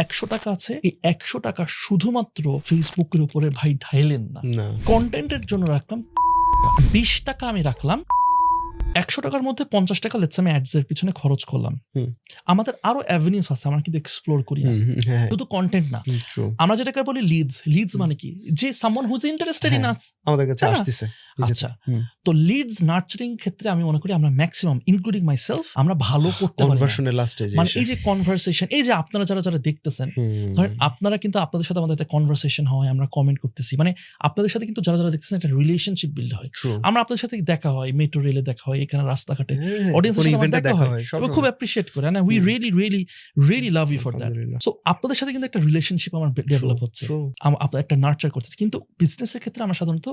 100 টাকা আছে, এই 100 টাকা শুধুমাত্র ফেসবুকের উপরে ভাই ঢাইলেন না, কন্টেন্টের জন্য রাখলাম 20 টাকা আমি রাখলাম, 100 টাকার মধ্যে 50 টাকা লেটস আমি অ্যাডস এর পিছনে খরচ করলাম। আমাদের আরো অ্যাভিনিউস আছে, আমরা কিন্তু এক্সপ্লোর করি না, শুধু কন্টেন্ট না, আমরা যেটাকে বলি লিডস মানে কি, যে সামওয়ান হুজ ইন্টারেস্টেড ইন আস আমাদের কাছে আসতেছে। আচ্ছা, তো লিডস নার্চারিং ক্ষেত্রে আমি মনে করি আমরা ম্যাক্সিমাম ইনক্লুডিং মাইসেলফ আমরা ভালো করতে পারি। কনভার্সনের লাস্ট স্টেজে মানে এই যে কনভারসেশন, এই যে আপনারা যারা দেখতেছেন, ধরেন আপনারা কিন্তু আপনাদের সাথে আমাদের একটা কনভারসেশন হয়, আমরা কমেন্ট করতেছি, মানে আপনাদের সাথে কিন্তু যারা দেখতেছেন একটা রিলেশনশিপ বিল্ড হয়। আমরা আপনাদের সাথে দেখা হয়, মেট্রো রেলে দেখা হয়, এখানে রাস্তাঘাটে অডিয়েন্সের সাথে দেখা হয়, এবং খুব অ্যাপ্রিশিয়েট করে, না we really love you for that. So আপনাদের সাথে কিন্তু একটা রিলেশনশিপ আমার ডেভেলপ হচ্ছে, আপনার একটা নার্চার করতেছে। কিন্তু বিজনেসের ক্ষেত্রে আমরা সাধারণত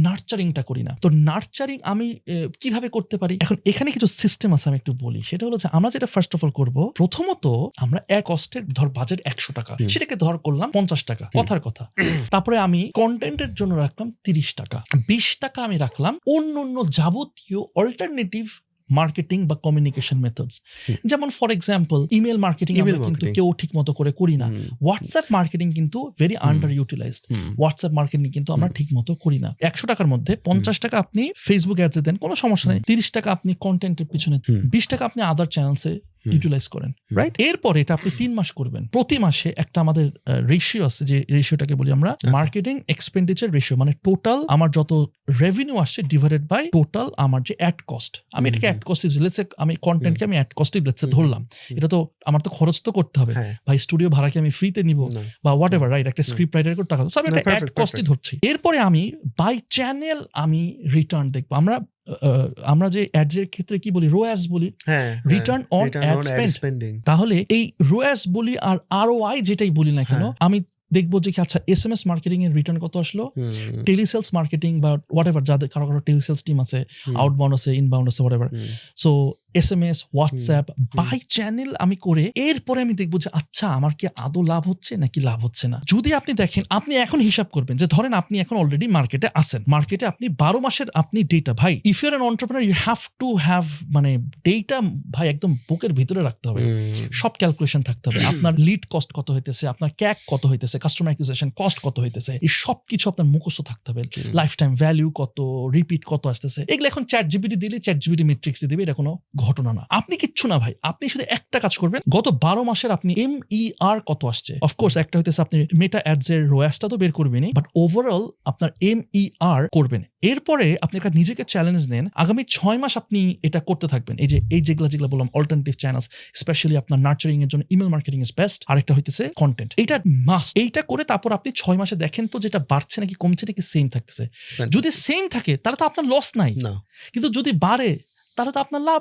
নার্চারিংটা করি না। তো নার্চারিং আমি কিভাবে করতে পারি, এখন এখানে কিছু সিস্টেম আছে, আমি একটু বলি। সেটা হলো যে আমরা যেটা ফার্স্ট অফ অল করবো, প্রথমত আমরা এক কস্টের ধর বাজেট 100 টাকা, সেটাকে ধর করলাম 50 টাকা, কথার কথা। তারপরে আমি কন্টেন্টের জন্য রাখলাম 30 টাকা, 20 টাকা আমি রাখলাম অন্য যাবতীয় অল্টারনেটিভ মার্কেটিং বা কমিউনিকেশন মেথডস। যেমন ফর এক্সাম্পল ইমেল মার্কেটিং আমরা কিন্তু কেউ ঠিক মতো করে করি না। হোয়াটসঅ্যাপ মার্কেটিং কিন্তু very under utilised. WhatsApp marketing কিন্তু আমরা ঠিক মতো করি না। 100 টাকার মধ্যে 50 টাকা আপনি ফেসবুক অ্যাডসে দেন, কোনো সমস্যা নেই। 30 টাকা আপনি কন্টেন্টের পিছনে, 20 টাকা আপনি আদার চ্যানেলসে ইউটিলাইজ করেন, রাইট? এরপরে এটা আপনি 3 মাস করবেন। প্রতি মাসে একটা আমাদের রেশিও আছে, যে রেশিওটাকে বলি আমরা মার্কেটিং এক্সপেন্ডিচার রেশিও, মানে টোটাল আমার যত রেভিনিউ আসছে ডিভাইডেড বাই টোটাল আমার যে অ্যাড কস্ট। আমি এটাকে অ্যাড কস্ট, লেটসে আমি কন্টেন্টকে আমি অ্যাড কস্টই লেটসে ধরলাম। এটা তো আমার তো খরচ তো করতে হবে ভাই, স্টুডিও ভাড়া কি আমি ফ্রিতে নিব বা হোয়াট এভার, রাইট? একটা স্ক্রিপ্ট রাইটারের টাকা, সব একটা অ্যাড কস্টই ধরছি। এরপরে আমি বাই চ্যানেল আমি রিটার্ন দেখবো। আমরা যে অ্যাডের ক্ষেত্রে কি বলি, রোয়াস বলি, রিটার্ন অন অ্যাড স্পেন্ডিং। তাহলে এই রোয়াস বলি আর আরওআই যেটাই বলি না কেন, আমি দেখবো যে আচ্ছা এসএমএস মার্কেটিং এর রিটার্ন কত আসলো, টেলিসেলস মার্কেটিং বা হোয়াট এভার, যাদের কারো টেলিসেলস টিম আছে, আউটবাউন্ড আছে, ইনবাউন্ড আছে, whatever, so SMS, WhatsApp, by channel আমি করে এরপরে আমি দেখবো যে আচ্ছা আমার কি আদৌ লাভ হচ্ছে নাকি লাভ হচ্ছে না। যদি আপনি দেখেন, আপনি এখন হিসাব করবেন যে ধরেন আপনি এখন অলরেডি মার্কেটে আছেন, মার্কেটে আপনি 12 মাসের আপনি ডেটা, ভাই if your an entrepreneur you have to have, মানে ডেটা ভাই একদম বুকের ভিতরে রাখতে হবে, সব ক্যালকুলেশন থাকতে হবে। আপনার লিড কস্ট কত হইতেছে, আপনার ক্যাক কত হইতেছে, কাস্টমার অ্যাকুইজিশন কস্ট কত হইতেছে, এই সব কিছু আপনার মুখস্থ থাকতে হবে। লাইফ টাইম ভ্যালু কত, রিপিট কত আসতেছে, এগুলো এখন চ্যাট জিপিটি দিলে চ্যাট জিপিটি মেট্রিক্স দিবে, এটা কোনো ঘটনা না। আপনি কিচ্ছু না ভাই, আপনি শুধু একটা কাজ করবেন, গত 12 মাসের আপনি MER কত আসছে। অফকোর্স একটা হইতেছে আপনি মেটা অ্যাডস এর রোয়াসটা তো বের করবেনই, বাট ওভারঅল আপনার MER করবেন। এরপরে আপনি একটা নিজেকে চ্যালেঞ্জ নেন, আগামী 6 মাস আপনি এটা করতে থাকবেন। এই যেগুলো বললাম অল্টারনেটিভ চ্যানেলস, স্পেশালি আপনার নার্চারিং এর জন্য ইমেল মার্কেটিং ইজ বেস্ট, আরেকটা হইতেছে কন্টেন্ট। এইটা মাস্ট। এইটা করে তারপর আপনি 6 মাসে দেখেন তো যেটা বাড়ছে নাকি কমছে নাকি সেম থাকতেছে। যদি সেম থাকে তাহলে তো আপনার লস নাই, কিন্তু যদি বাড়ে তাহলে তো আপনার লাভ।